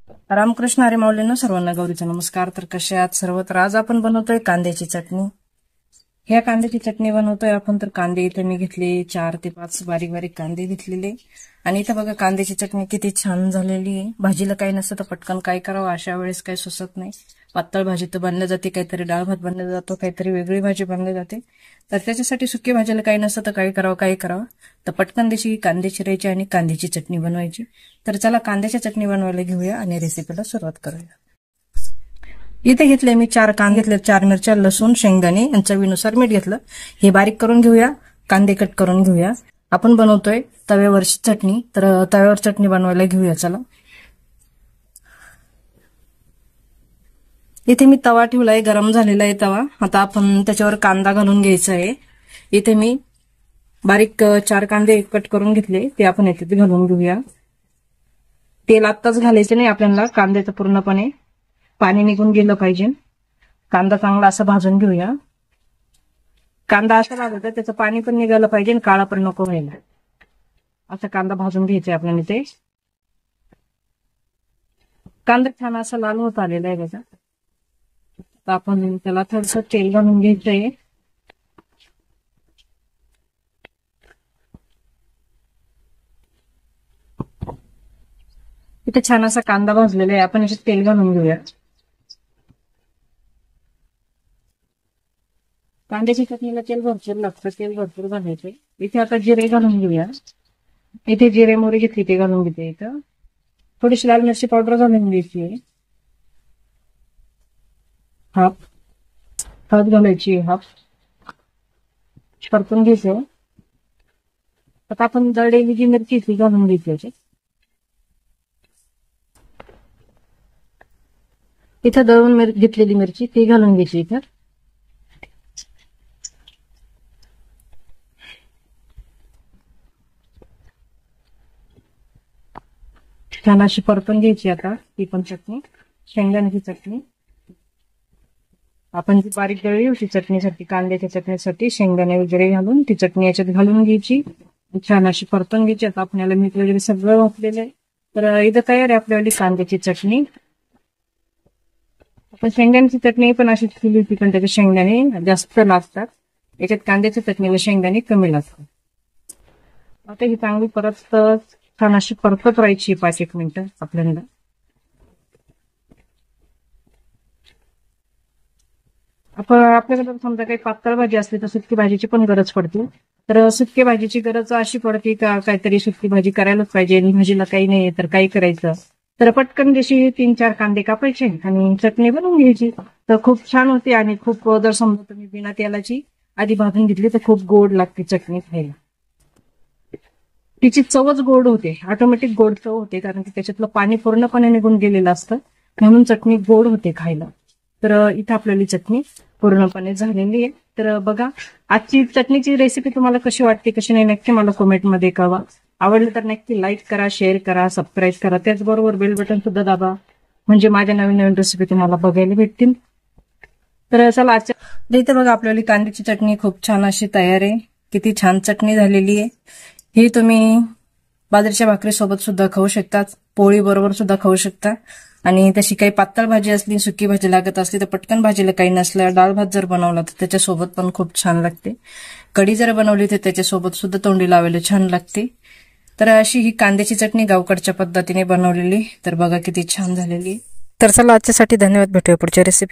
रामकृष्ण हरी माऊलींनो, सर्वांना गौरीचा नमस्कार. तर कसे आहात सर्व? तर आज आपण बनवतोय कांद्याची चटणी. ह्या कांद्याची चटणी बनवतोय आपण. तर कांदे इथे मी घेतले 4 ते 5 बारीक बारीक कांदे घेतलेले. आणि इथे बघा कांद्याची चटणी किती छान झालेली आहे. भाजीला काही नसतं तर पटकन काय करावं अशा वेळेस काही सुचत नाही. पातळ भाजी तर बनल्या जाते, काहीतरी डाळ भात बनला जातो, काहीतरी वेगळी भाजी बनली जाते. तर त्याच्यासाठी सुकी भाजीला काही नसतं तर काय करावं तर पटकन देशी कांदे चिरायचे आणि कांद्याची चटणी बनवायची. तर चला कांद्याची चटणी बनवायला घेऊया आणि रेसिपीला सुरुवात करूया. इथे घेतले मी 4 कांदे घेतले, 4 मिरच्या, लसूण, शेंगदाणे आणि चवीनुसार मीठ घेतलं. हे बारीक करून घेऊया. कांदे कट करून घेऊया. आपण बनवतोय तव्यावरची चटणी, तर तव्यावर चटणी बनवायला घेऊया चला. इथे मी तवा ठेवलाय, गरम झालेला आहे तवा. आता आपण त्याच्यावर कांदा घालून घ्यायचा आहे. इथे मी बारीक 4 कांदे कट करून घेतले, ते आपण याच्यात घालून घेऊया. तेल आत्ताच घालायचं नाही आपल्याला, कांद्याचं पूर्णपणे पाणी निघून गेलं पाहिजे. कांदा चांगला असा भाजून घेऊया. कांदा असा भाजायचा त्याचं पाणी पण निघालं पाहिजे, काळा पण नको व्हायला. असा कांदा भाजून घ्यायचा आपल्याला. इथे कांदा छान असा लाल होत आलेला आहे त्याचा. तर आपण त्याला थोडंसं तेल घालून घ्यायचंय. इथे छान असा कांदा भाजलेला आहे, आपण याच्यात तेल घालून घेऊया. कांद्याची चटणीला तेल भरपूर लागतं, तेल भरपूर घालायचे. इथे आता जिरे घालून घेऊया. इथे जिरे मोहरी घेतली ते घालून घेते. इथं थोडीशी लाल मिरची पावडर घालून घ्यायची, हाफ हळद घालायची, हाफ परतून घ्यायचं. आता आपण दळलेली जी मिरची ती घालून घ्यायची. इथं दळून घेतलेली मिरची ती घालून घ्यायची. इथं छान अशी परतून घ्यायची. आता ती पण चटणी, शेंगदाण्याची चटणी आपण जी बारीक दळली होती चटणीसाठी, कांद्याच्या चटणीसाठी शेंगदाणे वगैरे घालून ती चटणी याच्यात घालून घ्यायची. छान अशी परतून घ्यायची. आता आपल्याला मीठ वगैरे सगळं घातलेलं आहे. तर इथं तयार आहे आपल्याला कांद्याची चटणी. आपण शेंगदाण्याची चटणी पण अशीच केली होती, पण त्याचे शेंगदाणे जास्त लागतात. याच्यात कांद्याच्या चटणीला शेंगदाणे कमी लागतात. आता ही चांगली परत छान अशी परतत राहायची 5-1 मिनिटं आपल्याला. आपल्याकडे समजा काही पातळ भाजी असली तर सुकी भाजीची पण गरज पडते. तर सुकी भाजीची गरज अशी पडते का काहीतरी सुकी भाजी करायलाच पाहिजे आणि भाजीला काही नाही तर काही करायचं. तर पटकन जशी 3-4 कांदे कापायचे आणि चटणी बनवून घ्यायची. तर खूप छान होते. आणि खूप जर समजा तुम्ही बिना तेलाची आधी भाजून घेतली तर खूप गोड लागते चटणी खायला. तिची चवच गोड होते, ऑटोमॅटिक गोड चव होते, कारण की त्याच्यातलं पाणी पूर्णपणे निघून गेलेलं असतं, म्हणून चटणी गोड होते खायला. तर इथं आपल्याला चटणी पूर्णपणे झालेली आहे. तर बघा आजची चटणीची रेसिपी तुम्हाला कशी वाटते कशी नाही नक्की मला कमेंटमध्ये कळवा. आवडलं तर नक्की लाईक करा, शेअर करा, सबस्क्राईब करा. त्याचबरोबर बेल बटन सुद्धा दाबा, म्हणजे माझ्या नवीन नवीन रेसिपी तुम्हाला बघायला भेटतील. तर चला आजच्या इथे बघा आपल्याला कांद्याची चटणी खूप छान अशी तयार आहे. किती छान चटणी झालेली आहे. ही तुम्ही बाजरीच्या भाकरीसोबत सुद्धा खाऊ शकता, पोळी बरोबर सुद्धा खाऊ शकता. आणि तशी काही पातळ भाजी असली, सुकी भाजी लागत असली तर पटकन भाजीला काही नसलं, डाळ भात जर बनवला तर त्याच्यासोबत पण खूप छान लागते. कढी जर बनवली तर त्याच्यासोबत सुद्धा तोंडी लावायला छान लागते. तर अशी ही कांद्याची चटणी गावकडच्या पद्धतीने बनवलेली. तर बघा किती छान झालेली. तर चला आजच्यासाठी धन्यवाद. भेटूया पुढच्या रेसिपी.